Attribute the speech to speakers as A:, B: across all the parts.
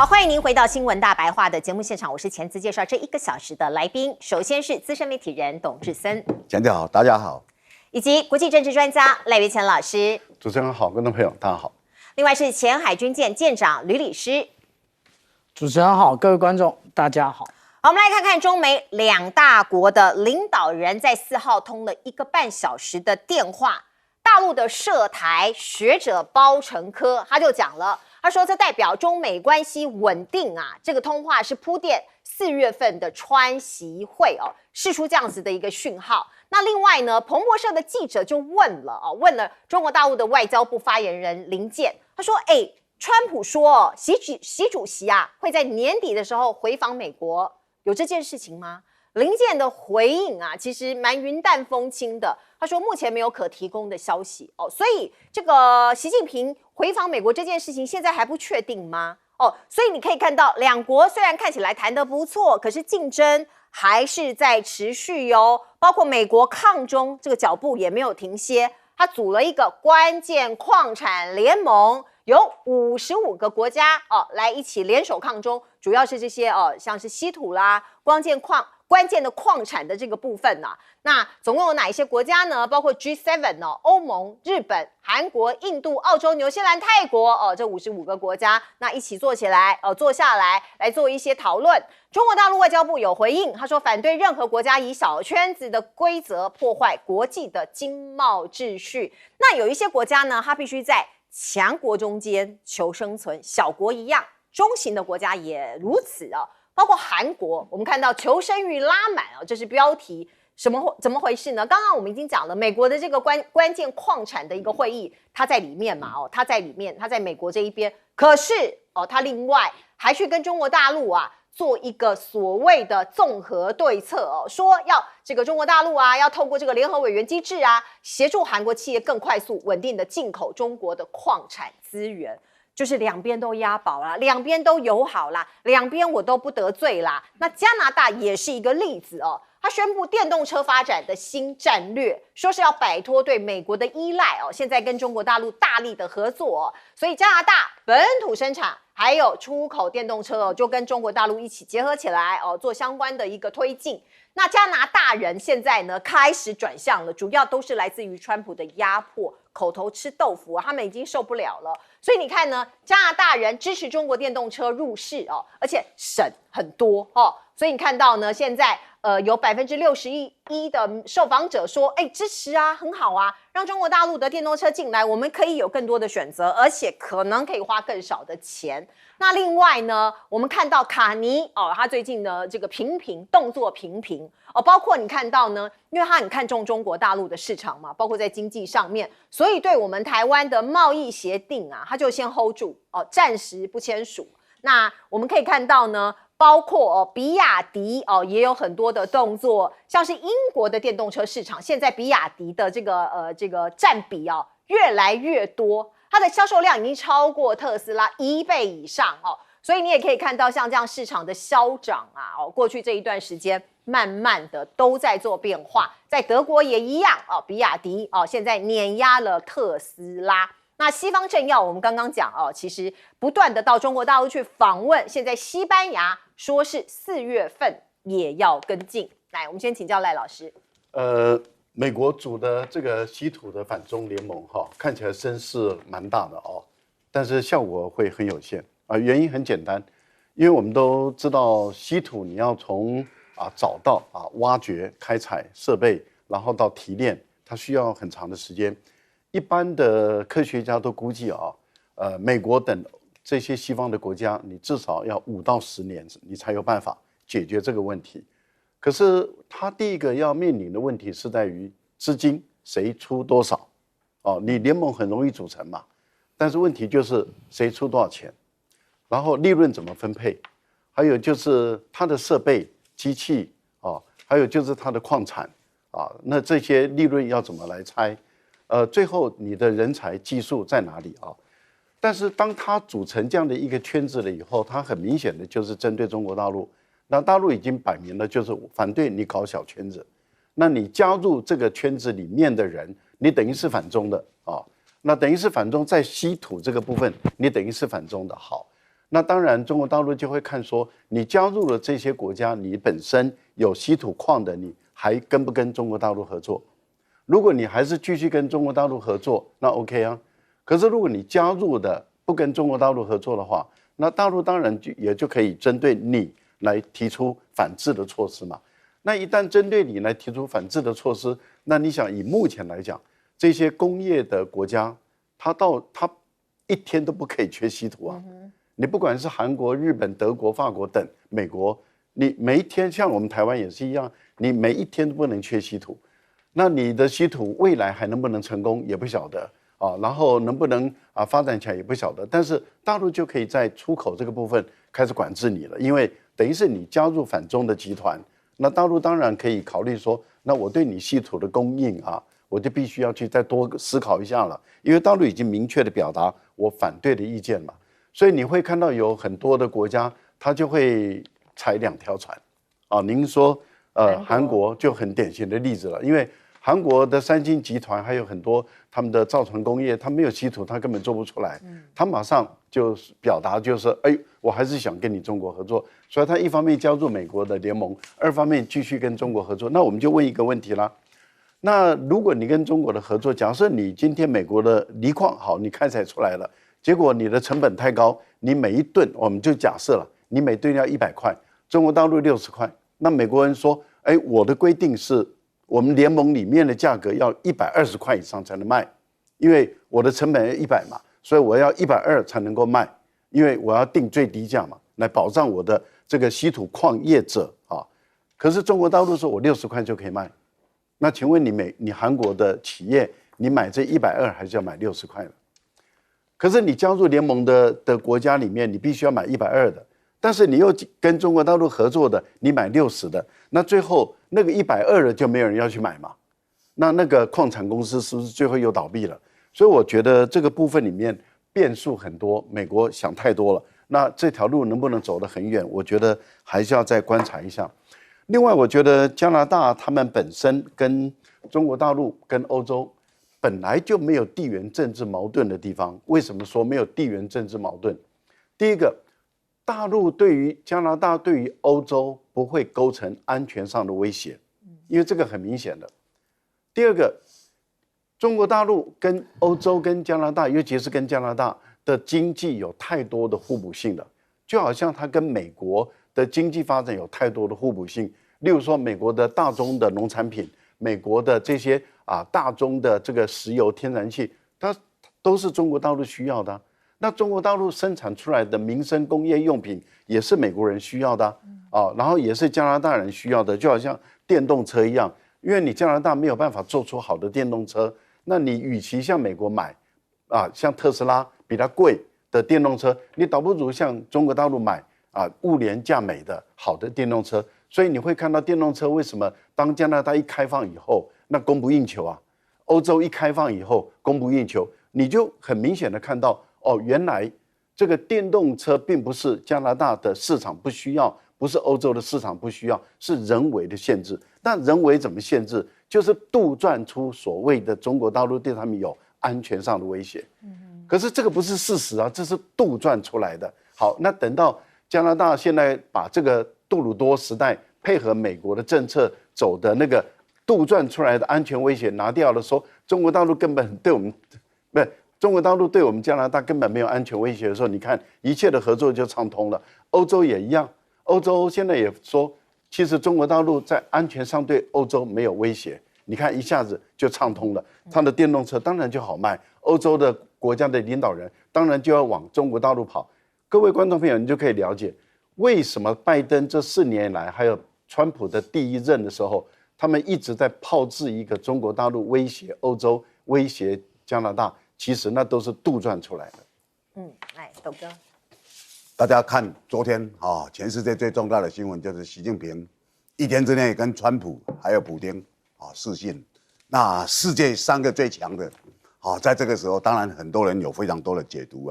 A: 好，欢迎您回到新闻大白话的节目现场，我是前次介绍这1个小时的来宾，首先是资深媒体人董志森，
B: 讲得好，大家好，
A: 以及国际政治专家赖岳乾老师，
B: 主持人好，观众朋友大家好。
A: 另外是前海军舰舰长吕礼师，
C: 主持人好，各位观众大家好。
A: 好，我们来看看中美2大国的领导人在4号通了1个半小时的电话。大陆的涉台学者包成科他就讲了，他说这代表中美关系稳定啊。这个通话是铺垫4月份的川习会哦，释出这样子的一个讯号。那另外呢，彭博社的记者就问了中国大陆的外交部发言人林健，他说：“川普说习主席啊会在年底的时候回访美国，有这件事情吗？”林健的回应啊，其实蛮云淡风轻的。他说目前没有可提供的消息哦，所以这个习近平回访美国这件事情现在还不确定吗？哦，所以你可以看到两国虽然看起来谈得不错，可是竞争还是在持续哟。包括美国抗中这个脚步也没有停歇，他组了一个关键矿产联盟，有55个国家来一起联手抗中，主要是这些像是稀土啦、关键的矿产的这个部分啊。那总共有哪一些国家呢？包括 G7 欧盟、日本、韩国、印度、澳洲、纽西兰、泰国这55个国家，那一起坐下来来做一些讨论。中国大陆外交部有回应，他说反对任何国家以小圈子的规则破坏国际的经贸秩序。那有一些国家呢，它必须在强国中间求生存，小国一样，中型的国家也如此包括韩国，我们看到求生欲拉满这是标题。怎么回事呢？刚刚我们已经讲了，美国的这个关键矿产的一个会议，它在里面嘛它在里面，它在美国这一边。可是它另外还去跟中国大陆做一个所谓的综合对策说要这个中国大陆要透过这个联合委员机制协助韩国企业更快速稳定的进口中国的矿产资源。就是两边都押宝啦，两边都友好啦，两边我都不得罪啦。那加拿大也是一个例子他宣布电动车发展的新战略，说是要摆脱对美国的依赖现在跟中国大陆大力的合作所以加拿大本土生产还有出口电动车就跟中国大陆一起结合起来做相关的一个推进。那加拿大人现在呢开始转向了，主要都是来自于川普的压迫，口头吃豆腐他们已经受不了了。所以你看呢，加拿大人支持中国电动车入市而且省很多所以你看到呢，现在有61%的受访者说，支持很好让中国大陆的电动车进来，我们可以有更多的选择，而且可能可以花更少的钱。那另外呢，我们看到卡尼他最近的这个动作频频包括你看到呢，因为他很看重中国大陆的市场嘛，包括在经济上面，所以对我们台湾的贸易协定他就先 hold 住暂时不签署。那我们可以看到呢，包括比亚迪也有很多的动作，像是英国的电动车市场，现在比亚迪的这个占比越来越多，它的销售量已经超过特斯拉1倍以上所以你也可以看到像这样市场的消长过去这一段时间慢慢的都在做变化，在德国也一样比亚迪现在碾压了特斯拉。那西方政要我们刚刚讲其实不断的到中国大陆去访问，现在西班牙说是4月份也要跟进。来，我们先请教赖老师。
B: 美国组的这个稀土的反中联盟看起来声势蛮大的但是效果会很有限原因很简单，因为我们都知道稀土你要从找到挖掘、开采设备，然后到提炼，它需要很长的时间。一般的科学家都估计美国等这些西方的国家，你至少要5到10年，你才有办法解决这个问题。可是他第一个要面临的问题是在于资金谁出多少你联盟很容易组成嘛，但是问题就是谁出多少钱，然后利润怎么分配，还有就是它的设备、机器还有就是它的矿产那这些利润要怎么来拆？最后你的人才技术在哪里但是当它组成这样的一个圈子了以后，它很明显的就是针对中国大陆。那大陆已经摆明了就是反对你搞小圈子，那你加入这个圈子里面的人，你等于是反中的那等于是反中，在稀土这个部分，你等于是反中的好。那当然中国大陆就会看说，你加入了这些国家，你本身有稀土矿的，你还跟不跟中国大陆合作？如果你还是继续跟中国大陆合作，那 OK 啊。可是如果你加入的不跟中国大陆合作的话，那大陆当然也就可以针对你来提出反制的措施嘛。那一旦针对你来提出反制的措施，那你想以目前来讲，这些工业的国家，它一天都不可以缺稀土啊。你不管是韩国、日本、德国、法国等美国，你每一天像我们台湾也是一样，你每一天都不能缺稀土。那你的稀土未来还能不能成功也不晓得啊，然后能不能发展起来也不晓得。但是大陆就可以在出口这个部分开始管制你了，因为等于是你加入反中的集团，那大陆当然可以考虑说，那我对你稀土的供应我就必须要去再多思考一下了，因为大陆已经明确的表达我反对的意见嘛。所以你会看到有很多的国家，它就会踩两条船您说韩国就很典型的例子了，因为韩国的三星集团还有很多他们的造船工业，它没有稀土，它根本做不出来。他马上就表达就是我还是想跟你中国合作，所以他一方面加入美国的联盟，二方面继续跟中国合作。那我们就问一个问题啦，那如果你跟中国的合作，假设你今天美国的锂矿好，你开采出来了。结果你的成本太高，你每一吨我们就假设了，你每吨要100块，中国大陆60块，那美国人说，我的规定是我们联盟里面的价格要120块以上才能卖，因为我的成本要100嘛，所以我要120才能够卖，因为我要定最低价嘛，来保障我的这个稀土矿业者可是中国大陆说我60块就可以卖，那请问你韩国的企业，你买这120还是要买60块的？可是你加入联盟的国家里面，你必须要买120的，但是你又跟中国大陆合作的，你买60的，那最后那个120的就没有人要去买嘛？那个矿产公司是不是最后又倒闭了？所以我觉得这个部分里面变数很多，美国想太多了。那这条路能不能走得很远？我觉得还是要再观察一下。另外，我觉得加拿大他们本身跟中国大陆跟欧洲本来就没有地缘政治矛盾的地方。为什么说没有地缘政治矛盾？第一个，大陆对于加拿大对于欧洲不会构成安全上的威胁，因为这个很明显的。第二个，中国大陆跟欧洲跟加拿大，尤其是跟加拿大的经济有太多的互补性了，就好像它跟美国的经济发展有太多的互补性。例如说，美国的大宗的农产品，美国的这些大宗的这个石油、天然气，它都是中国大陆需要的。那中国大陆生产出来的民生工业用品也是美国人需要的然后也是加拿大人需要的，就好像电动车一样，因为你加拿大没有办法做出好的电动车，那你与其向美国买像特斯拉比它贵的电动车，你倒不如向中国大陆买物廉价美的好的电动车。所以你会看到电动车为什么当加拿大一开放以后，那供不应求啊，欧洲一开放以后供不应求，你就很明显的看到原来这个电动车并不是加拿大的市场不需要，不是欧洲的市场不需要，是人为的限制。那人为怎么限制？就是杜撰出所谓的中国大陆对他们有安全上的威胁。可是这个不是事实啊，这是杜撰出来的。好，那等到加拿大现在把这个杜鲁多时代配合美国的政策走的那个杜撰出来的安全威胁拿掉了，说中国大陆根本对我们不是中国大陆对我们加拿大根本没有安全威胁的时候，你看一切的合作就畅通了。欧洲也一样，欧洲现在也说，其实中国大陆在安全上对欧洲没有威胁。你看一下子就畅通了，它的电动车当然就好卖，欧洲的国家的领导人当然就要往中国大陆跑。各位观众朋友，你就可以了解为什么拜登这4年来，还有川普的第1任的时候，他们一直在炮制一个中国大陆威胁欧洲、威胁加拿大，其实那都是杜撰出来的。
A: 来，斗哥，
D: 大家看昨天全世界最重大的新闻就是习近平1天之内跟川普还有普丁视讯，那世界3个最强的在这个时候，当然很多人有非常多的解读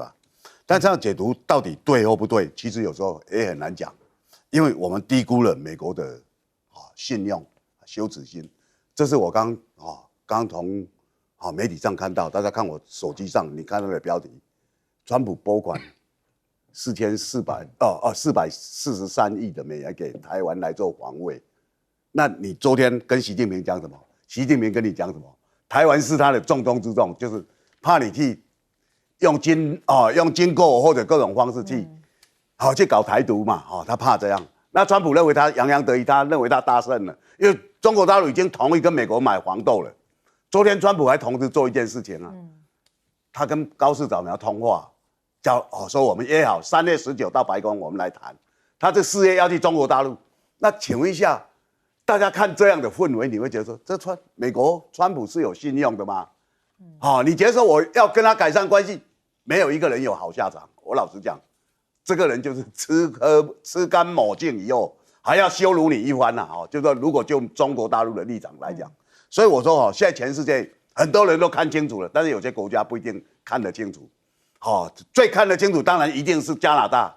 D: 但这样解读到底对或不对，其实有时候也很难讲，因为我们低估了美国的信用、羞耻心。这是我刚从媒体上看到，大家看我手机上，你看那个标题，川普拨款443亿的美元给台湾来做防卫。那你昨天跟习近平讲什么？习近平跟你讲什么？台湾是他的重中之重，就是怕你去用经过或者各种方式去去搞台独嘛，他怕这样。那川普认为他洋洋得意，他认为他大胜了，因为中国大陆已经同意跟美国买黄豆了。昨天川普还同时做一件事情啊，他跟高市早苗通话，说我们约好3月19到白宫我们来谈。他这4月要去中国大陆，那请问一下，大家看这样的氛围，你会觉得说，美国川普是有信用的吗？你觉得说我要跟他改善关系，没有一个人有好下场。我老实讲，这个人就是吃干抹净以后，还要羞辱你一番呐！就是说，如果就中国大陆的立场来讲，所以我说现在全世界很多人都看清楚了，但是有些国家不一定看得清楚。最看得清楚，当然一定是加拿大。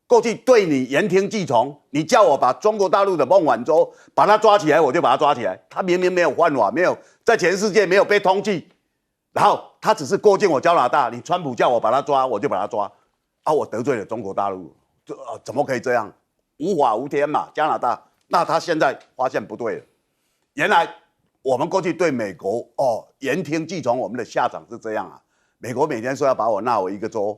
D: 过去对你言听计从，你叫我把中国大陆的孟晚舟把他抓起来，我就把他抓起来。他明明没有犯法，没有在全世界没有被通缉，然后他只是过境我加拿大，你川普叫我把他抓，我就把他抓。我得罪了中国大陆，怎么可以这样？无法无天嘛，加拿大。那他现在发现不对了，原来我们过去对美国言听计从，我们的下场是这样啊。美国每天说要把我纳为一个州。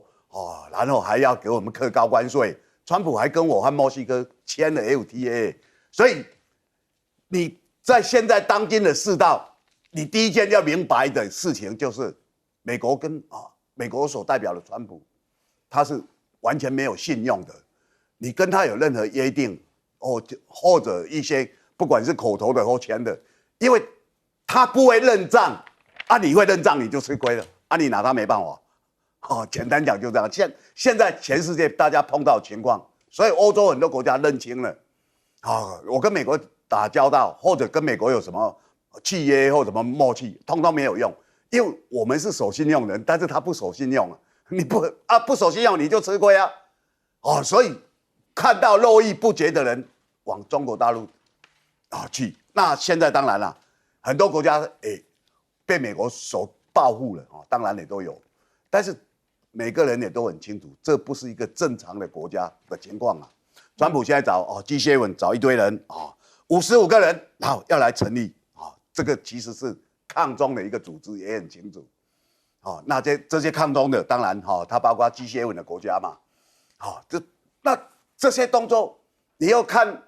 D: 然后还要给我们课高关税，川普还跟我和墨西哥签了 FTA， 所以你在现在当今的世道，你第一件要明白的事情就是，美国跟美国所代表的川普，他是完全没有信用的，你跟他有任何约定或者一些不管是口头的或签的，因为他不会认账你会认账你就吃亏了你拿他没办法。简单讲就这样。现在全世界大家碰到的情况，所以欧洲很多国家认清了。我跟美国打交道，或者跟美国有什么契约或什么默契，通通没有用，因为我们是守信用人，但是他不守信用你不守信用你就吃亏所以看到络绎不绝的人往中国大陆去，那现在当然了，很多国家被美国所报复了当然也都有，但是。每个人也都很清楚，这不是一个正常的国家的情况川普现在找G7找一堆人55个人，然后要来成立这个其实是抗中的一个组织，也很清楚那这些抗中的，当然它包括G7的国家嘛那这些动作你要看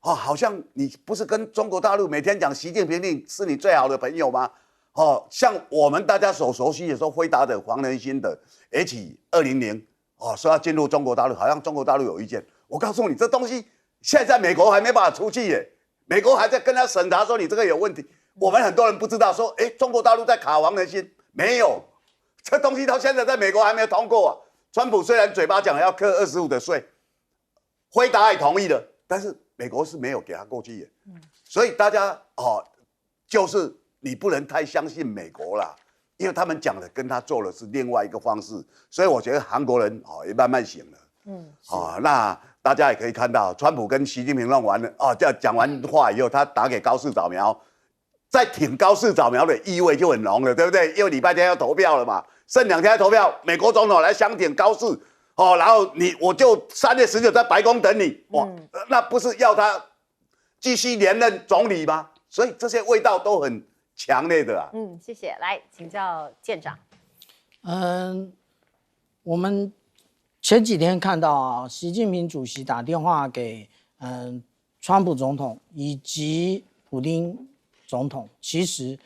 D: 好像你不是跟中国大陆每天讲习近平是你最好的朋友吗？像我们大家所熟悉的说辉达的黄仁勋的 H200说要进入中国大陆，好像中国大陆有意见。我告诉你，这东西现在美国还没办法出去耶，美国还在跟他审查说你这个有问题。我们很多人不知道说，中国大陆在卡黄仁勋，没有，这东西到现在在美国还没有通过川普虽然嘴巴讲要课25%的税，辉达也同意了，但是美国是没有给他过去耶。所以大家就是。你不能太相信美国啦，因为他们讲的跟他做的是另外一个方式，所以我觉得韩国人也慢慢醒了。那大家也可以看到，川普跟习近平弄完了讲完话以后，他打给高市早苗，在挺高市早苗的意味就很浓了，对不对？因为礼拜天要投票了嘛，剩2天要投票，美国总统来相挺高市然后我就3月19在白宫等你，那不是要他继续连任总理吗？所以这些味道都很。强烈的
A: 谢谢。来请教舰长。
C: 我们前几天看到习近平主席打电话给川普总统以及普丁总统，其实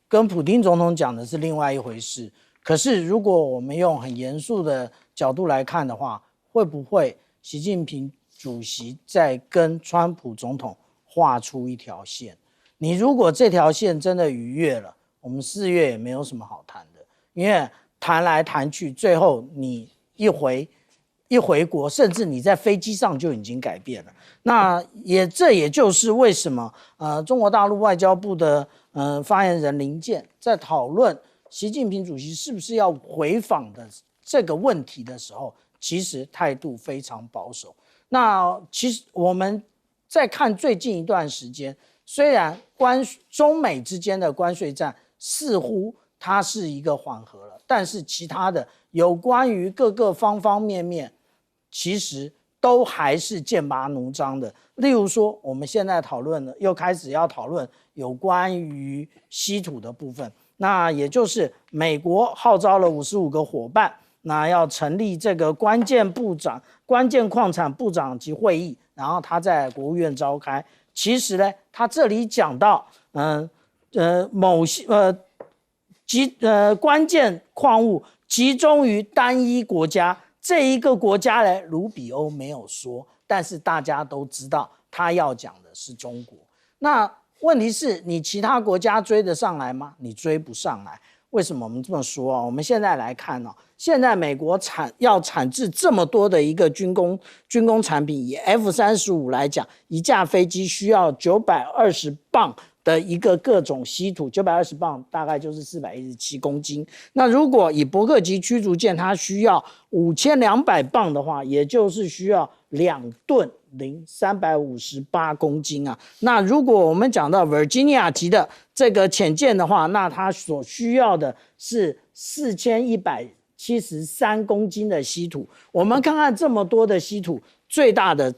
C: 跟普丁总统讲的是另外一回事。可是如果我们用很严肃的角度来看的话，会不会习近平主席在跟川普总统画出一条线？你如果这条线真的逾越了，我们4月也没有什么好谈的，因为谈来谈去，最后你一回国，甚至你在飞机上就已经改变了。那这也就是为什么中国大陆外交部的发言人林健在讨论习近平主席是不是要回访的这个问题的时候，其实态度非常保守。那其实我们再看最近一段时间。虽然中美之间的关税战似乎它是一个缓和了，但是其他的有关于各个方方面面，其实都还是剑拔弩张的。例如说，我们现在讨论了，又开始要讨论有关于稀土的部分，那也就是美国号召了55个伙伴，那要成立这个关键矿产部长级会议，然后他在国务院召开。其实呢，他这里讲到，关键矿物集中于单一国家，这一个国家呢，卢比欧没有说，但是大家都知道他要讲的是中国。那问题是你其他国家追得上来吗？你追不上来。为什么我们这么说啊？我们现在来看哦，现在美国要产制这么多的一个军工产品，以 F-35来讲，一架飞机需要920磅的一个各种稀土，920磅大概就是417公斤。那如果以伯克级驱逐舰，它需要5200磅的话，也就是需要2吨零358公斤啊。那如果我们讲到 Virginia 级的这个潜舰的话，那它所需要的是4173公斤的稀土。我们看看这么多的稀土，最大的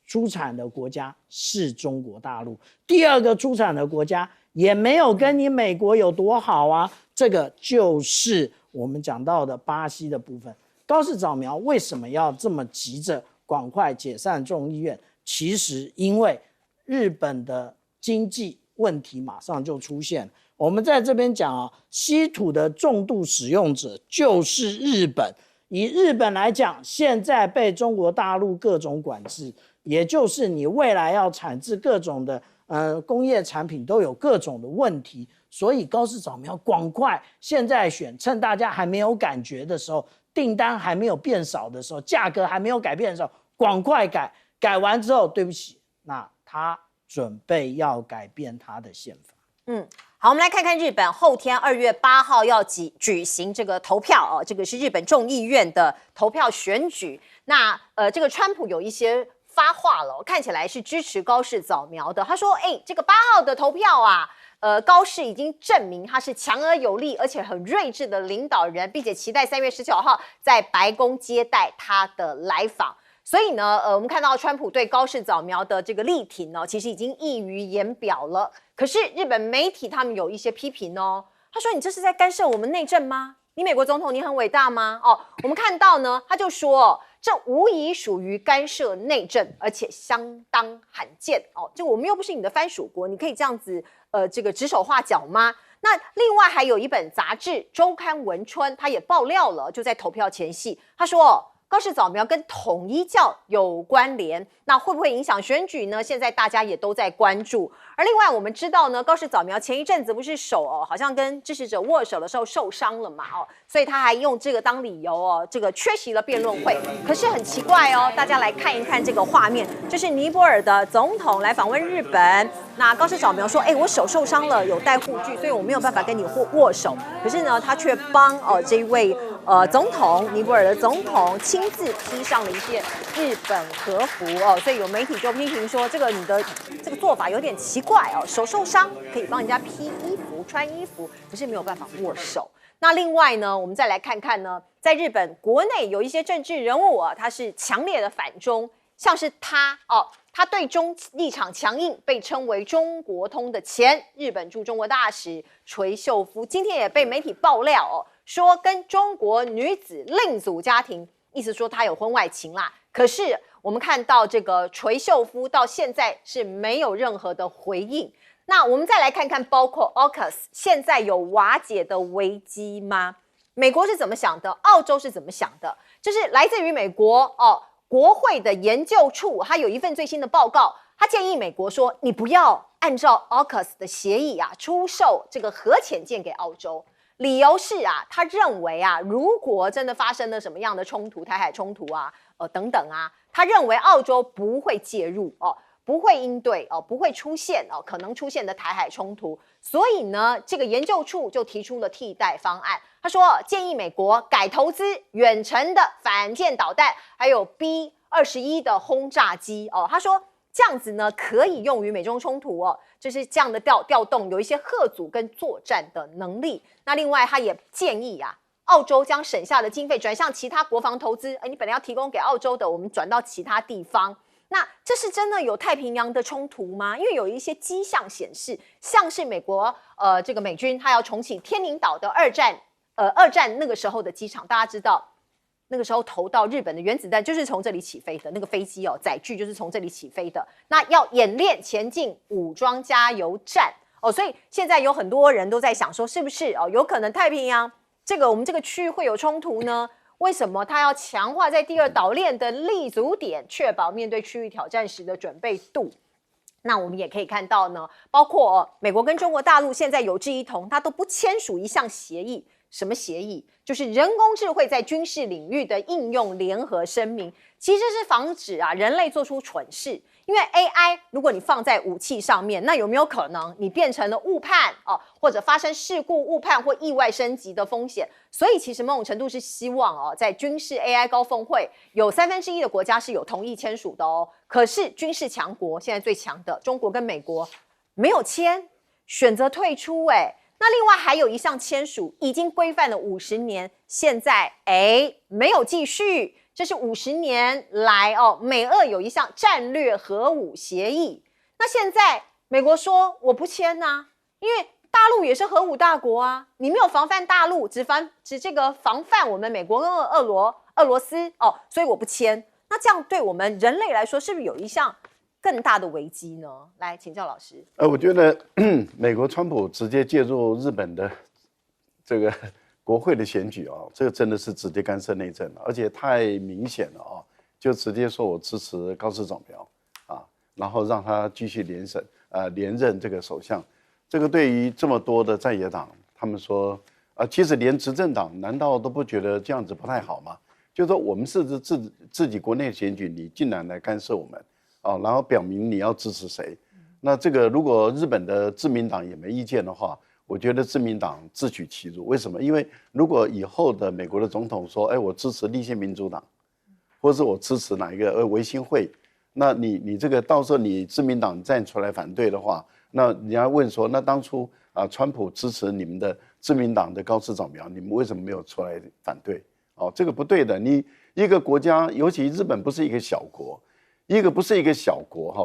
C: 出产的国家是中国大陆，第二个出产的国家也没有跟你美国有多好啊，这个就是我们讲到的巴西的部分。高市早苗为什么要这么急着赶快解散众议院？其实因为日本的经济问题马上就出现。我们在这边讲啊，稀土的重度使用者就是日本。以日本来讲，现在被中国大陆各种管制，也就是你未来要产制各种的工业产品都有各种的问题。所以高市早苗赶快现在选，趁大家还没有感觉的时候，订单还没有变少的时候，价格还没有改变的时候，赶快改。改完之后，对不起，那他准备要改变他的宪法。
A: 好，我们来看看日本后天2月8号要举行这个投票哦，这个是日本众议院的投票选举。那这个川普有一些发话了，看起来是支持高市早苗的。他说：“这个8号的投票啊。”高市已经证明他是强而有力，而且很睿智的领导人，并且期待3月19号在白宫接待他的来访。所以呢，我们看到川普对高市早苗的这个力挺呢，其实已经溢于言表了。可是日本媒体他们有一些批评哦，他说：“你这是在干涉我们内政吗？你美国总统你很伟大吗？”我们看到呢，他就说这无疑属于干涉内政，而且相当罕见哦。这我们又不是你的藩属国，你可以这样子这个指手画脚吗？那另外还有一本杂志《周刊文春》，他也爆料了，就在投票前夕，他说高市早苗跟统一教有关联，那会不会影响选举呢？现在大家也都在关注。而另外我们知道呢，高市早苗前一阵子不是手好像跟支持者握手的时候受伤了嘛所以他还用这个当理由这个缺席了辩论会。可是很奇怪大家来看一看这个画面，就是尼泊尔的总统来访问日本，那高市早苗说：“我手受伤了，有带护具，所以我没有办法跟你握手。”可是呢，他却帮这一位总统尼泊尔的总统亲自披上了一件日本和服所以有媒体就批评说，这个你的这个做法有点奇怪手受伤可以帮人家披衣服、穿衣服，可是没有办法握手。那另外呢，我们再来看看呢，在日本国内有一些政治人物他是强烈的反中，像是他对中立场强硬，被称为中国通的前日本驻中国大使垂秀夫，今天也被媒体爆料说跟中国女子另组家庭，意思说他有婚外情啦。可是我们看到这个垂秀夫到现在是没有任何的回应。那我们再来看看，包括 AUKUS 现在有瓦解的危机吗？美国是怎么想的？澳洲是怎么想的？这是来自于美国国会的研究处，它有一份最新的报告，它建议美国说，你不要按照 AUKUS 的协议出售这个核潜舰给澳洲。理由是他认为如果真的发生了什么样的冲突，台海冲突等等他认为澳洲不会介入不会应对不会出现可能出现的台海冲突。所以呢，这个研究处就提出了替代方案。他说建议美国改投资远程的反舰导弹，还有 B-21的轰炸机他说这这样子呢可以用于美中冲突哦，就是这样的调动有一些嚇阻跟作战的能力。那另外他也建议啊，澳洲将省下的经费转向其他国防投资，你本来要提供给澳洲的，我们转到其他地方。那这是真的有太平洋的冲突吗？因为有一些迹象显示，像是美国这个美军他要重启天宁岛的二战那个时候的机场，大家知道那个时候投到日本的原子弹就是从这里起飞的，那个飞机载具就是从这里起飞的。那要演练前进武装加油战所以现在有很多人都在想说，是不是有可能太平洋我们这个区域会有冲突呢？为什么他要强化在第二岛链的立足点，确保面对区域挑战时的准备度？那我们也可以看到呢，包括美国跟中国大陆现在有志一同，他都不签署一项协议。什么协议？就是人工智慧在军事领域的应用联合声明。其实是防止人类做出蠢事。因为 AI 如果你放在武器上面，那有没有可能你变成了误判或者发生事故、误判或意外升级的风险？所以其实某种程度是希望在军事 AI 高峰会有1/3的国家是有同意签署的可是军事强国现在最强的中国跟美国没有签，选择退出那另外还有一项签署已经规范了50年，现在没有继续。这是50年来美俄有一项战略核武协议。那现在美国说我不签因为大陆也是核武大国你没有防范大陆，只这个防范我们美国跟俄罗斯所以我不签。那这样对我们人类来说，是不是有一项更大的危机呢？来请教老师。
B: 我觉得美国川普直接介入日本的这个国会的选举这个真的是直接干涉内政了，而且太明显了就直接说我支持高市早苗然后让他继续连任这个首相。这个对于这么多的在野党，他们说其实连执政党难道都不觉得这样子不太好吗？就是说我们是自己国内选举，你竟然来干涉我们然后表明你要支持谁。那这个如果日本的自民党也没意见的话，我觉得自民党自取其辱。为什么？因为如果以后的美国的总统说我支持立宪民主党，或是我支持哪一个维新会，那你这个到时候你自民党站出来反对的话，那人家问说，那当初川普支持你们的自民党的高市早苗，你们为什么没有出来反对？这个不对的。你一个国家，尤其日本不是一个小国，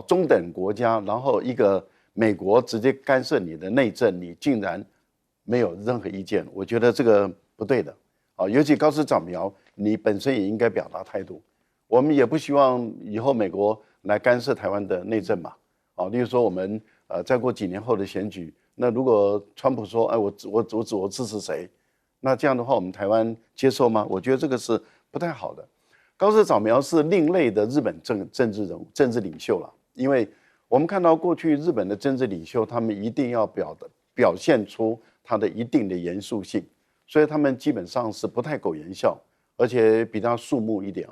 B: 中等国家，然后一个美国直接干涉你的内政，你竟然没有任何意见，我觉得这个不对的尤其高市早苗，你本身也应该表达态度。我们也不希望以后美国来干涉台湾的内政嘛例如说我们再过几年后的选举，那如果川普说我支持谁，那这样的话我们台湾接受吗？我觉得这个是不太好的。高市早苗是另类的日本政治人物、政治领袖了，因为我们看到过去日本的政治领袖，他们一定要表现出他的一定的严肃性，所以他们基本上是不太苟言笑，而且比较肃穆一点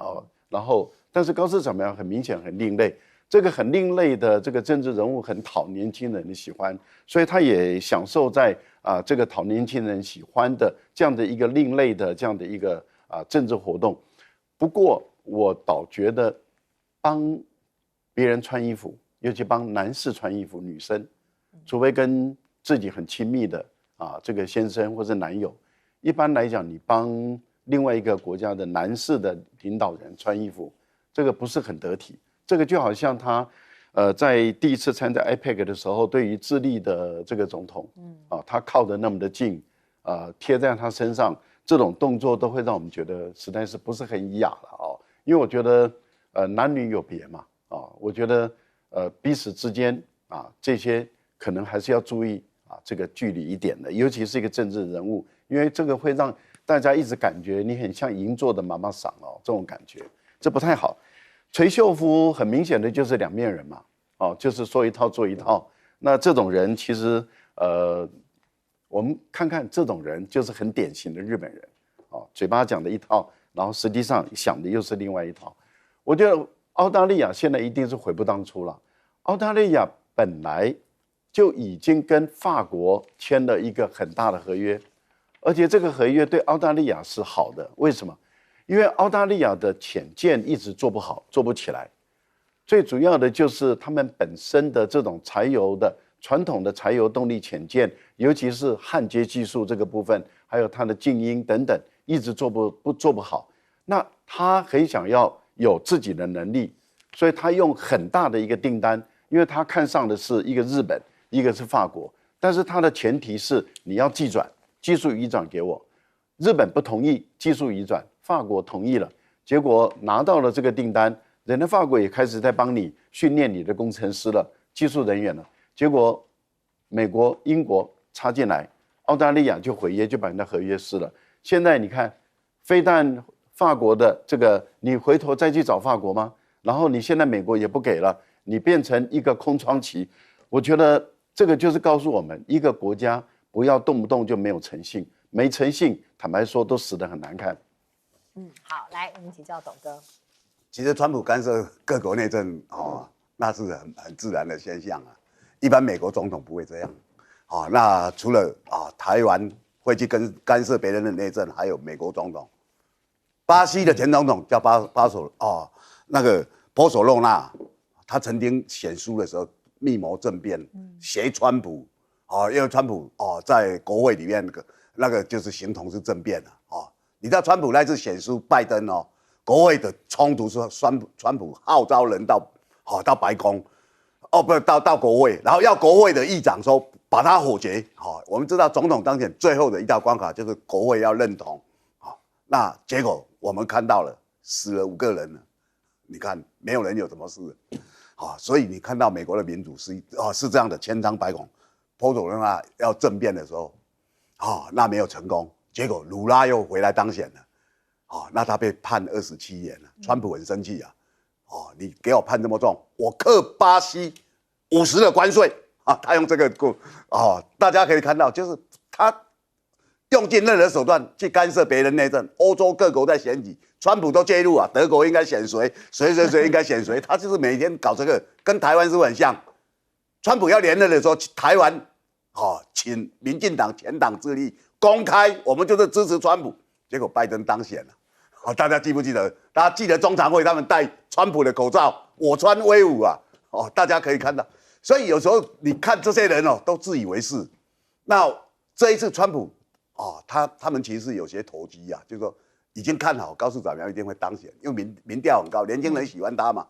B: 然后，但是高市早苗很明显很另类，这个很另类的这个政治人物很讨年轻人的喜欢，所以他也享受在这个讨年轻人喜欢的这样的一个另类的这样的一个政治活动。不过我倒觉得帮别人穿衣服，尤其帮男士穿衣服，女生，除非跟自己很亲密的这个先生或者男友，一般来讲，你帮另外一个国家的男士的领导人穿衣服，这个不是很得体。这个就好像他在第一次参加 IPAC 的时候，对于智利的这个总统，他靠得那么的近，贴在他身上，这种动作都会让我们觉得实在是不是很雅了因为我觉得男女有别嘛我觉得彼此之间这些可能还是要注意这个距离一点的，尤其是一个政治人物，因为这个会让大家一直感觉你很像银座的妈妈桑这种感觉，这不太好。垂秀夫很明显的就是两面人嘛就是说一套做一套。那这种人其实我们看看这种人就是很典型的日本人嘴巴讲的一套，然后实际上想的又是另外一套。我觉得澳大利亚现在一定是悔不当初了。澳大利亚本来就已经跟法国签了一个很大的合约，而且这个合约对澳大利亚是好的。为什么？因为澳大利亚的潜舰一直做不好，做不起来。最主要的就是他们本身的这种柴油的传统的柴油动力潜舰，尤其是焊接技术这个部分，还有它的静音等等，一直做不好。那他很想要有自己的能力，所以他用很大的一个订单，因为他看上的是一个日本，一个是法国，但是他的前提是你要技术移转给我。日本不同意技术移转，法国同意了，结果拿到了这个订单，人家法国也开始在帮你训练你的工程师了，技术人员了。结果美国、英国插进来，澳大利亚就毁约，就把人家合约撕了。现在你看，非但法国的这个，你回头再去找法国吗？然后你现在美国也不给了，你变成一个空窗期。我觉得这个就是告诉我们，一个国家不要动不动就没有诚信，没诚信，坦白说都死得很难看。
A: 好，来我们请教董哥。
D: 其实川普干涉各国内政那是很自然的现象啊。一般美国总统不会这样。那除了台湾会去干涉别人的内政，还有美国总统。巴西的前总统叫那个波索洛纳，他曾经选书的时候密谋政变，挟川普，因为川普在国会里面那个就是形同是政变了你知道川普那次选书拜登国会的冲突是川普号召人到白宫，不到国会，然后要国会的议长说把他否决。我们知道总统当选最后的一道关卡就是国会要认同。那结果我们看到了，死了5个人了。你看，没有人有什么事。所以你看到美国的民主是这样的，千疮百孔。波索洛纳要政变的时候，那没有成功，结果鲁拉又回来当选了。那他被判27年了。川普很生气啊。你给我判这么重，我课巴西50%的关税他用这个大家可以看到，就是他用尽任何手段去干涉别人内政。欧洲各国在选举，川普都介入啊，德国应该选谁，谁应该选谁，他就是每天搞这个，跟台湾是不是很像？川普要连任的时候，台湾请民进党全党之力公开，我们就是支持川普，结果拜登当选了。大家记不记得？大家记得中常会他们戴川普的口罩，我川威武啊！大家可以看到，所以有时候你看这些人都自以为是。那这一次川普他们其实是有些投机啊，就是说已经看好高市早苗一定会当选，因为民调很高，年轻人喜欢他嘛。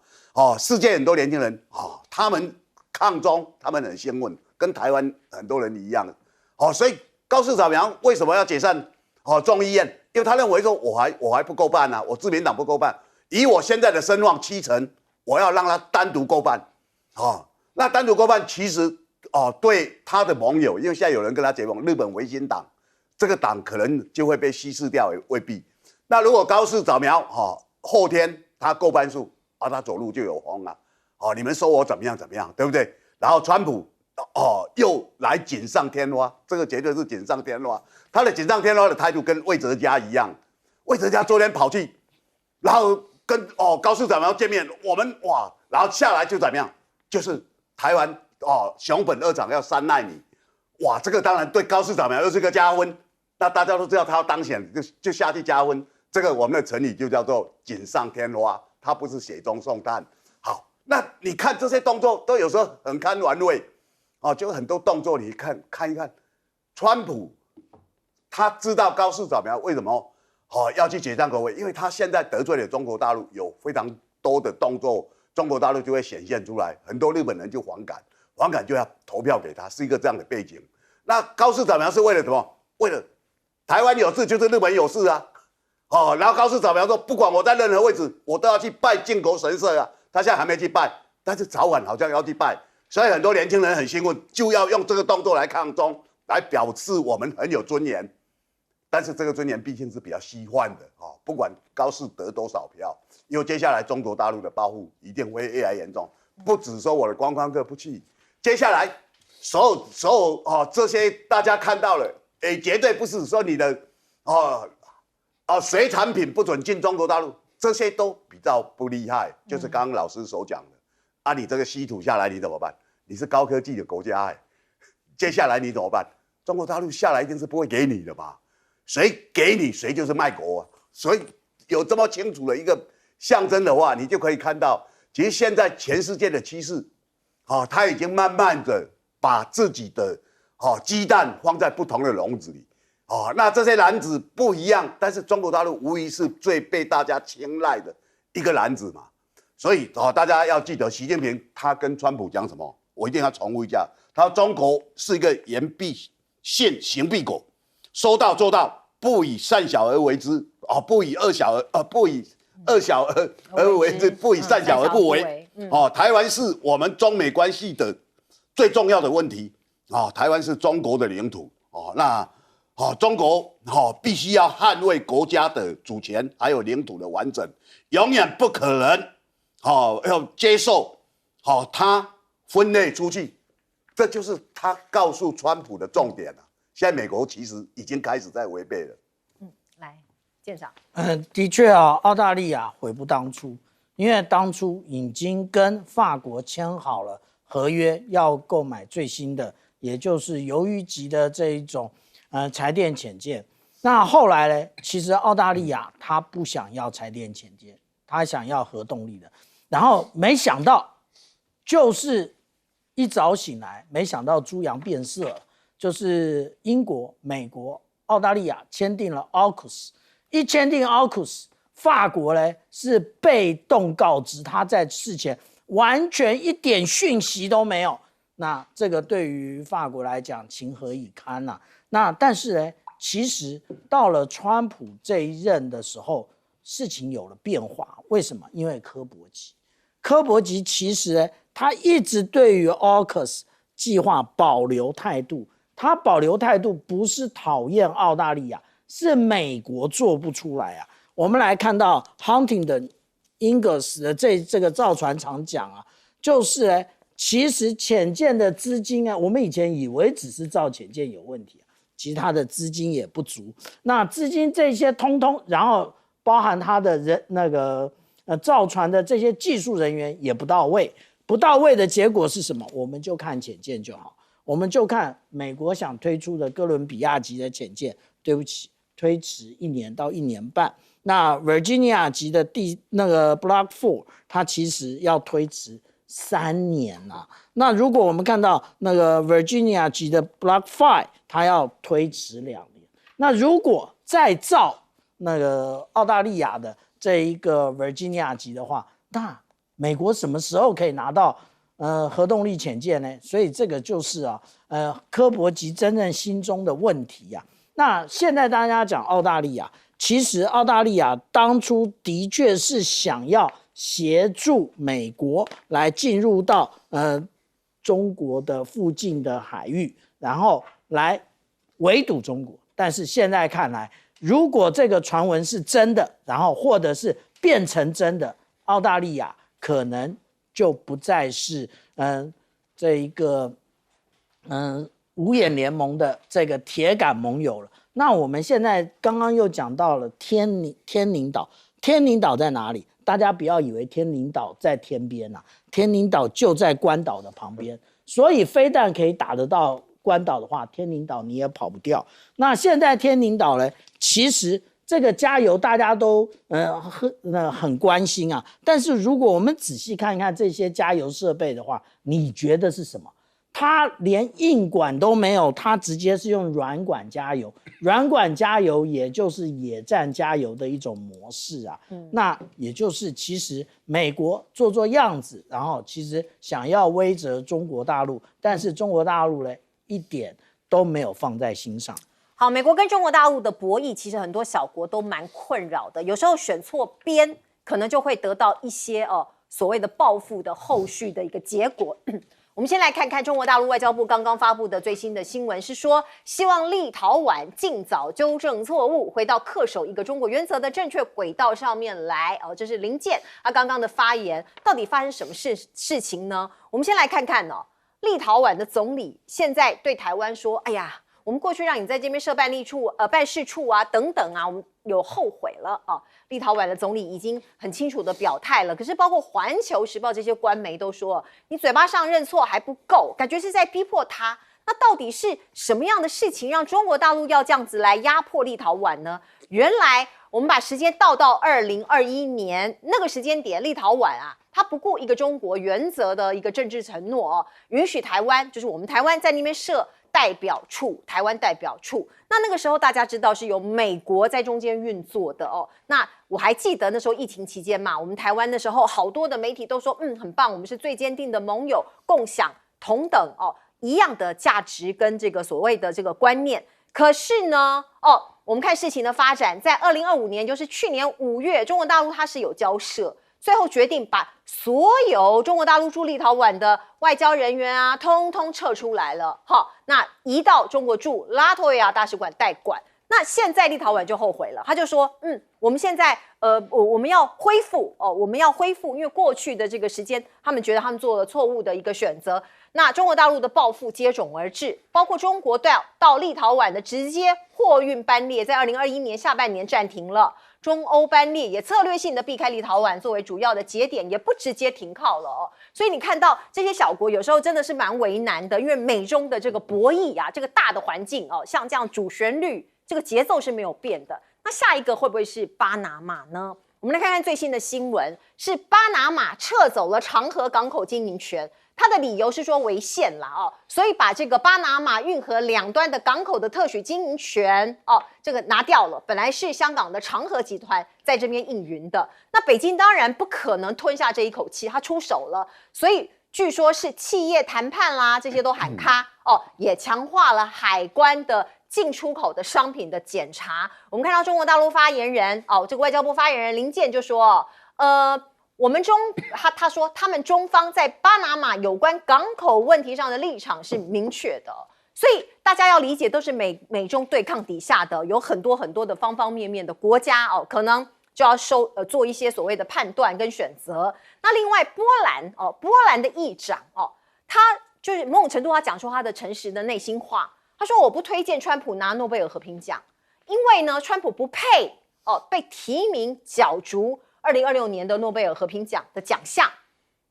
D: 世界很多年轻人他们抗中，他们很兴奋，跟台湾很多人一样。所以高市早苗为什么要解散众议院？因为他认为说我还不够办啊，我自民党不够办，以我现在的声望70%，我要让他单独够办。那单独够办其实对他的盟友，因为现在有人跟他结盟，日本维新党。这个党可能就会被稀释掉，也未必。那如果高市早苗后天他够半数他走路就有风啊。你们说我怎么样，对不对？然后川普又来锦上添花，这个绝对是锦上添花。他的锦上添花的态度跟魏哲家一样，魏哲家昨天跑去，然后跟高市早苗见面，我们然后下来就怎么样？就是台湾熊本2厂要3奈米，这个当然对高市早苗又是个加分。那大家都知道他要当选，就下去加分。这个我们的成语就叫做锦上添花，他不是雪中送炭。好，那你看这些动作都有时候很堪玩味就很多动作你看一看，川普他知道高市早苗为什么要去解散国会，因为他现在得罪了中国大陆，有非常多的动作，中国大陆就会显现出来，很多日本人就反感就要投票给他，是一个这样的背景。那高市早苗是为了什么？为了台湾有事就是日本有事啊，然后高市早苗说，不管我在任何位置，我都要去拜靖国神社啊。他现在还没去拜，但是早晚好像要去拜，所以很多年轻人很兴奋，就要用这个动作来抗中，来表示我们很有尊严。但是这个尊严毕竟是比较虚幻的不管高市得多少票，因为接下来中国大陆的报复一定会越来越严重，不只说我的观光客不去，接下来所有这些大家看到了。绝对不是说你的水产品不准进中国大陆，这些都比较不厉害。就是刚刚老师所讲的你这个稀土下来你怎么办？你是高科技的国家接下来你怎么办？中国大陆下来一定是不会给你的吧？谁给你谁就是卖国所以有这么清楚的一个象征的话，你就可以看到其实现在全世界的趋势，它已经慢慢的把自己的鸡蛋放在不同的笼子里，那这些篮子不一样，但是中国大陆无疑是最被大家青睐的一个篮子嘛。所以大家要记得，习近平他跟川普讲什么，我一定要重复一下，他说中国是一个言必信，行必果，说到做到，不以善小而为之，不以恶小而为之，不以善小而不为。台湾是我们中美关系的最重要的问题。台湾是中国的领土。那中国必须要捍卫国家的主权还有领土的完整，永远不可能要接受它分裂出去。这就是他告诉川普的重点了。现在美国其实已经开始在违背了。
A: 来，舰长。
C: 的确澳大利亚悔不当初，因为当初已经跟法国签好了合约，要购买最新的，也就是鱿鱼级的这一种柴电潜舰。那后来呢，其实澳大利亚他不想要柴电潜舰，他想要核动力的。然后没想到，就是一早醒来，没想到猪羊变色了，就是英国、美国、澳大利亚签订了 AUKUS， 一签订 AUKUS， 法国呢是被动告知，他在事前完全一点讯息都没有。那这个对于法国来讲情何以堪啊？那但是呢，其实到了川普这一任的时候，事情有了变化。为什么？因为柯博基。柯博基其实呢，他一直对于 AUKUS 计划保留态度。他保留态度不是讨厌澳大利亚，是美国做不出来啊。我们来看到 Huntington Ingalls 的这个造船厂讲啊，就是呢，其实潜舰的资金啊，我们以前以为只是造潜舰有问题，其实它的资金也不足。那资金这些通通，然后包含它的造船的这些技术人员也不到位，不到位的结果是什么？我们就看潜舰就好，我们就看美国想推出的哥伦比亚级的潜舰，对不起，推迟1年到1年半。那 Virginia 级的Block 4， 它其实要推迟3年啊。那如果我们看到那个 Virginia 级的 Block 5， 它要推迟2年。那如果再造那个澳大利亚的这一个 Virginia 级的话，那美国什么时候可以拿到核动力潜舰呢？所以这个就是柯博基真正心中的问题啊。那现在大家讲澳大利亚，其实澳大利亚当初的确是想要协助美国来进入到中国的附近的海域，然后来围堵中国。但是现在看来，如果这个传闻是真的，然后或者是变成真的，澳大利亚可能就不再是这一个五眼联盟的这个铁杆盟友了。那我们现在刚刚又讲到了天宁岛，天宁岛在哪里？大家不要以为天宁岛在天边啊，天宁岛就在关岛的旁边，所以飞弹可以打得到关岛的话，天宁岛你也跑不掉。那现在天宁岛呢，其实这个加油大家都很关心啊，但是如果我们仔细看一看这些加油设备的话，你觉得是什么？它连硬管都没有，它直接是用软管加油。软管加油也就是野战加油的一种模式啊。那也就是其实美国做样子，然后其实想要威慑中国大陆，但是中国大陆呢一点都没有放在心上。
A: 好，美国跟中国大陆的博弈，其实很多小国都蛮困扰的，有时候选错边，可能就会得到一些所谓的报复的后续的一个结果。我们先来看看中国大陆外交部刚刚发布的最新的新闻，是说希望立陶宛尽早纠正错误，回到恪守一个中国原则的正确轨道上面来。这是林健他刚刚的发言，到底发生什么事情呢？我们先来看看立陶宛的总理现在对台湾说：“哎呀，我们过去让你在这边设办事处啊，等等啊，我们有后悔了啊。”立陶宛的总理已经很清楚的表态了，可是包括《环球时报》这些官媒都说，你嘴巴上认错还不够，感觉是在逼迫他。那到底是什么样的事情让中国大陆要这样子来压迫立陶宛呢？原来我们把时间倒到2021年那个时间点，立陶宛啊，他不顾一个中国原则的一个政治承诺哦，允许台湾，就是我们台湾在那边设代表处，台湾代表处。那个时候大家知道是由美国在中间运作的哦。那我还记得那时候疫情期间嘛，我们台湾的时候好多的媒体都说，很棒，我们是最坚定的盟友，共享同等哦一样的价值跟这个所谓的这个观念。可是呢，我们看事情的发展，在2025年，就是去年5月，中国大陆它是有交涉，最后决定把所有中国大陆驻立陶宛的外交人员啊，通通撤出来了。好，那移到中国驻拉脱维亚大使馆代管。那现在立陶宛就后悔了，他就说，我们现在我们要恢复我们要恢复，因为过去的这个时间，他们觉得他们做了错误的一个选择。那中国大陆的报复接踵而至，包括中国到立陶宛的直接货运班列，在2021年下半年暂停了，中欧班列也策略性的避开立陶宛作为主要的节点，也不直接停靠了哦。所以你看到这些小国有时候真的是蛮为难的，因为美中的这个博弈啊，这个大的环境哦，像这样主旋律这个节奏是没有变的。那下一个会不会是巴拿马呢？我们来看看最新的新闻，是巴拿马撤走了长河港口经营权。他的理由是说违宪啦所以把这个巴拿马运河两端的港口的特许经营权这个拿掉了。本来是香港的长河集团在这边营运的，那北京当然不可能吞下这一口气，他出手了，所以据说是企业谈判啦，这些都喊卡也强化了海关的进出口的商品的检查。我们看到中国大陆发言人这个外交部发言人林健就说我们他说他们中方在巴拿马有关港口问题上的立场是明确的，所以大家要理解，都是美中对抗底下的有很多的方方面面的国家可能就要做一些所谓的判断跟选择。那另外波兰的议长他就是某种程度他讲出他的诚实的内心话，他说我不推荐川普拿诺贝尔和平奖，因为呢川普不配被提名角逐2026年的诺贝尔和平奖的奖项。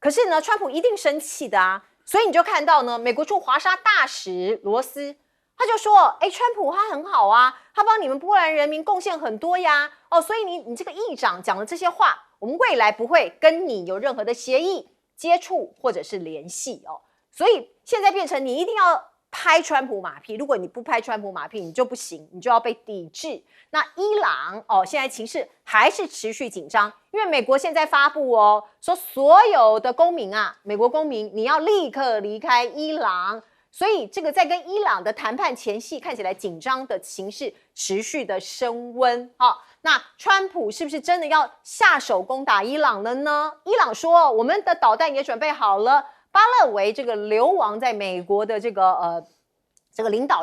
A: 可是呢川普一定生气的啊，所以你就看到呢美国驻华沙大使罗斯他就说川普他很好啊，他帮你们波兰人民贡献很多呀所以你这个议长讲的这些话，我们未来不会跟你有任何的协议接触或者是联系所以现在变成你一定要拍川普马屁，如果你不拍川普马屁你就不行，你就要被抵制。那伊朗现在情势还是持续紧张，因为美国现在发布说所有的公民啊，美国公民你要立刻离开伊朗，所以这个在跟伊朗的谈判前夕看起来紧张的情势持续的升温那川普是不是真的要下手攻打伊朗了呢？伊朗说我们的导弹也准备好了。巴勒维这个流亡在美国的这个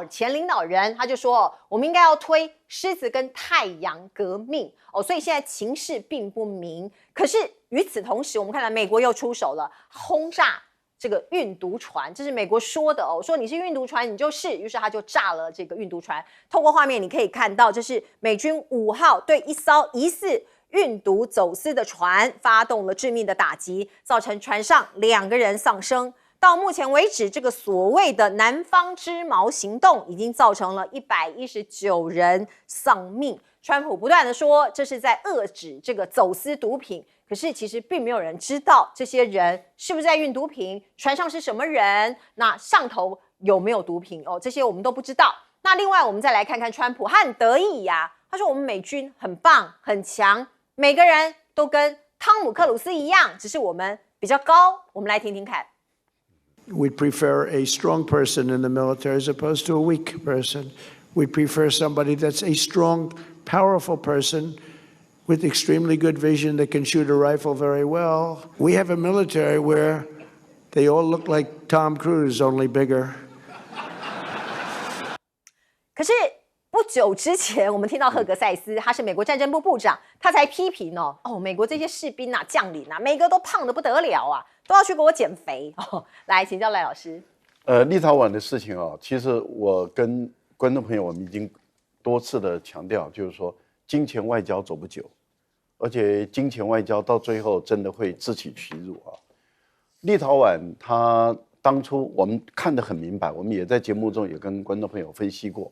A: 前领导人，他就说我们应该要推狮子跟太阳革命所以现在情势并不明。可是与此同时，我们看到美国又出手了，轰炸这个运毒船，这是美国说的说你是运毒船你就是，于是他就炸了这个运毒船。透过画面你可以看到，这是美军5号对一艘疑似运毒走私的船发动了致命的打击，造成船上2个人丧生。到目前为止，这个所谓的南方之矛行动已经造成了119人丧命。川普不断的说这是在遏制这个走私毒品，可是其实并没有人知道这些人是不是在运毒品，船上是什么人，那上头有没有毒品这些我们都不知道。那另外我们再来看看川普，他很得意呀，他说我们美军很棒很强，每个人都跟汤姆克鲁斯一样，只是我们比较高。我们来听听看。
E: We'd prefer a strong person in the military as opposed to a weak person. We prefer somebody that's a strong, powerful person with extremely good vision that can shoot a rifle very well. We have a military where they all look like Tom Cruise, only bigger.
A: 可是不久之前，我们听到赫格塞斯，他是美国战争部部长，他才批评美国这些士兵啊、将领啊，每个都胖得不得了啊，都要去给我减肥来，请教赖老师。
B: 立陶宛的事情其实我跟观众朋友我们已经多次的强调，就是说金钱外交走不久，而且金钱外交到最后真的会自取其辱立陶宛他当初我们看得很明白，我们也在节目中也跟观众朋友分析过。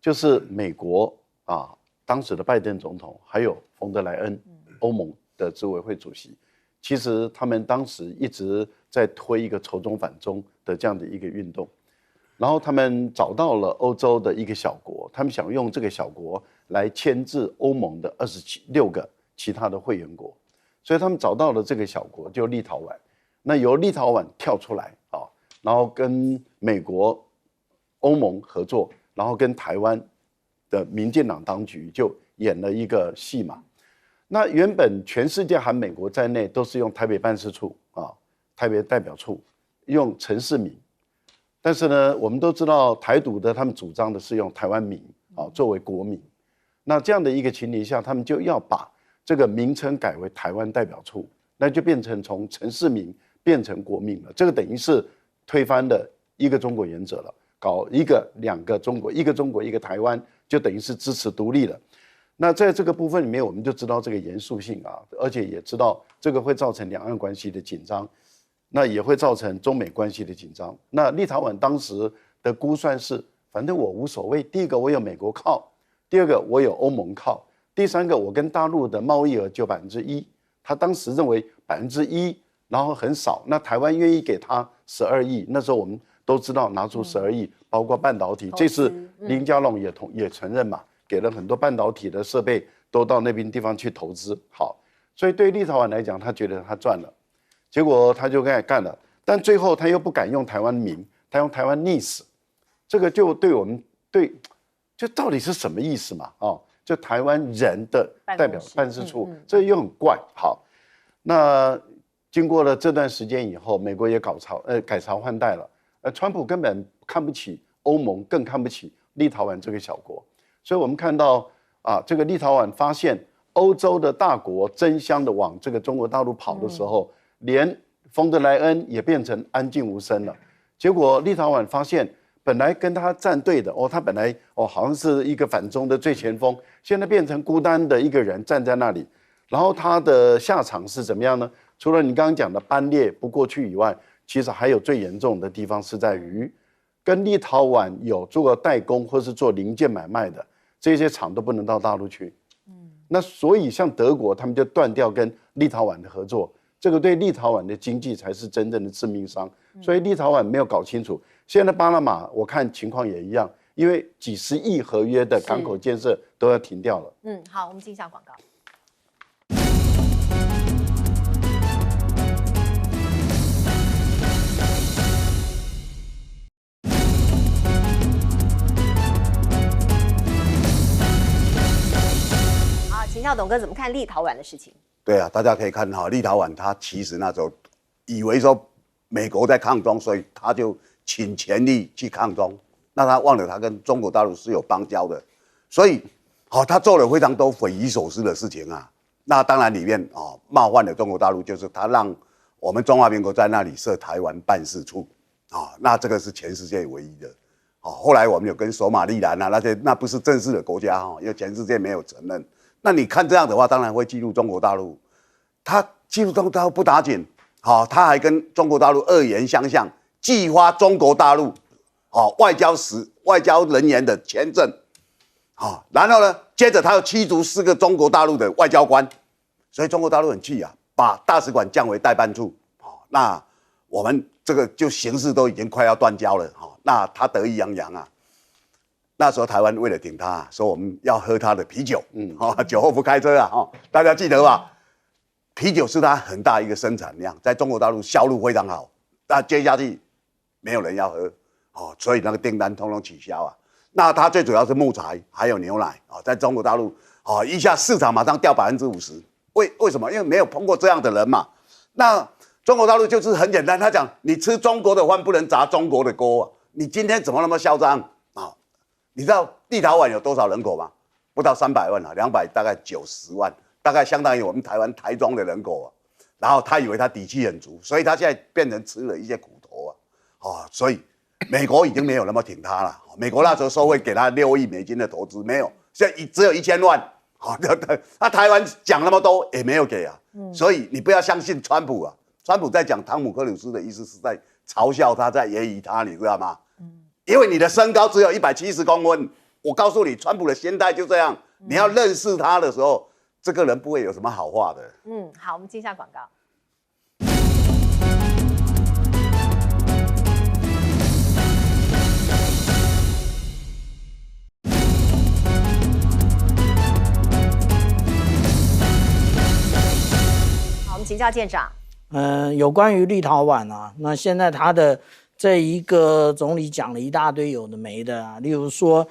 B: 就是美国当时的拜登总统，还有冯德莱恩，欧盟的执委会主席，其实他们当时一直在推一个仇中反中的这样的一个运动。然后他们找到了欧洲的一个小国，他们想用这个小国来牵制欧盟的26个其他的会员国，所以他们找到了这个小国，就立陶宛。那由立陶宛跳出来啊，然后跟美国、欧盟合作，然后跟台湾的民进党当局就演了一个戏码。那原本全世界含美国在内都是用台北办事处啊、台北代表处，用陈世民。但是呢，我们都知道台独的他们主张的是用台湾名作为国名。那这样的一个情形下，他们就要把这个名称改为台湾代表处，那就变成从陈世民变成国名了。这个等于是推翻了一个中国原则了，搞两个中国，一个中国一个台湾，就等于是支持独立了。那在这个部分里面，我们就知道这个严肃性啊，而且也知道这个会造成两岸关系的紧张。那也会造成中美关系的紧张。那立陶宛当时的估算是，反正我无所谓。第一个，我有美国靠；第二个，我有欧盟靠；第三个，我跟大陆的贸易额就1%。他当时认为1%，然后很少。那台湾愿意给他12亿，那时候我们都知道拿出12亿，包括半导体。这次林佳龙也承认嘛，给了很多半导体的设备都到那边地方去投资。好，所以对立陶宛来讲，他觉得他赚了。结果他就干了，但最后他又不敢用台湾名，他用台湾历史，这个就对我们就到底是什么意思嘛？就台湾人的代表办事处，这又很怪。好，那经过了这段时间以后，美国也改朝换代了，川普根本看不起欧盟，更看不起立陶宛这个小国，所以我们看到这个立陶宛发现欧洲的大国争相的往这个中国大陆跑的时候。连冯德莱恩也变成安静无声了，结果立陶宛发现，本来跟他站队的他本来好像是一个反中的最前锋，现在变成孤单的一个人站在那里，然后他的下场是怎么样呢？除了你刚刚讲的班列不过去以外，其实还有最严重的地方是在于，跟立陶宛有做代工或是做零件买卖的这些厂都不能到大陆去，那所以像德国他们就断掉跟立陶宛的合作。这个对立陶宛的经济才是真正的致命伤，所以立陶宛没有搞清楚。现在巴拿马我看情况也一样，因为几十亿合约的港口建设都要停掉了。
A: 好，我们进一下广告。好，请教董哥怎么看立陶宛的事情？
D: 对啊，大家可以看哈，立陶宛他其实那时候以为说美国在抗中，所以他就倾全力去抗中。那他忘了他跟中国大陆是有邦交的，所以他做了非常多匪夷所思的事情啊。那当然里面冒犯了中国大陆，就是他让我们中华民国在那里设台湾办事处那这个是全世界唯一的。后来我们有跟索马利兰那不是正式的国家因为全世界没有承认。那你看这样的话，当然会记录中国大陆。他记录中国大陆不打紧，他还跟中国大陆恶言相向，寄发中国大陆外交人员的签证，然后呢，接着他又驱逐4个中国大陆的外交官，所以中国大陆很气啊，把大使馆降为代办处。那我们这个就形势都已经快要断交了，那他得意洋洋啊。那时候台湾为了挺他，说我们要喝他的啤酒，酒后不开车啊，大家记得吧？啤酒是他很大一个生产量，在中国大陆销路非常好，但接下去没有人要喝，所以那个订单通通取消啊。那它最主要是木材还有牛奶在中国大陆一下市场马上掉50%，为什么？因为没有碰过这样的人嘛。那中国大陆就是很简单，他讲你吃中国的饭不能砸中国的锅你今天怎么那么嚣张你知道立陶宛有多少人口吗？不到300万200大概90万。大概相当于我们台湾台中的人口然后他以为他底气很足，所以他现在变成吃了一些苦头所以美国已经没有那么挺他了。美国那时候说会给他6亿美金的投资，没有，现在只有1000万。那台湾讲那么多也没有给所以你不要相信川普川普在讲汤姆克鲁斯的意思是在嘲笑他，在揶揄他，你知道吗？因为你的身高只有170公分，我告诉你，川普的心态就这样。你要认识他的时候，这个人不会有什么好话的。
A: 好，我们接一下广告。好，我们请教舰长。
C: 有关于立陶宛啊，那现在他的这一个总理讲了一大堆有的没的啊，例如说，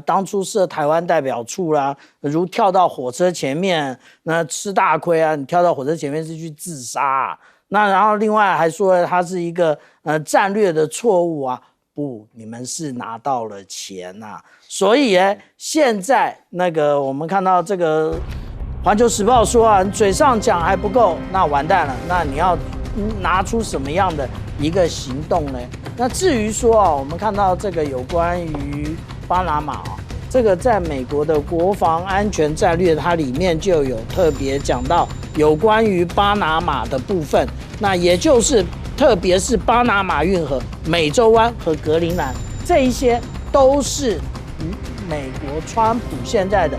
C: 当初设台湾代表处啦，如跳到火车前面，那吃大亏啊，你跳到火车前面是去自杀啊，那然后另外还说它是一个战略的错误啊，不，你们是拿到了钱啊，所以现在那个我们看到这个。环球时报说啊，你嘴上讲还不够，那完蛋了。那你要拿出什么样的一个行动呢？那至于说啊，我们看到这个有关于巴拿马啊，这个在美国的国防安全战略，它里面就有特别讲到有关于巴拿马的部分。那也就是特别是巴拿马运河、美洲湾和格陵兰这一些，都是美国川普现在的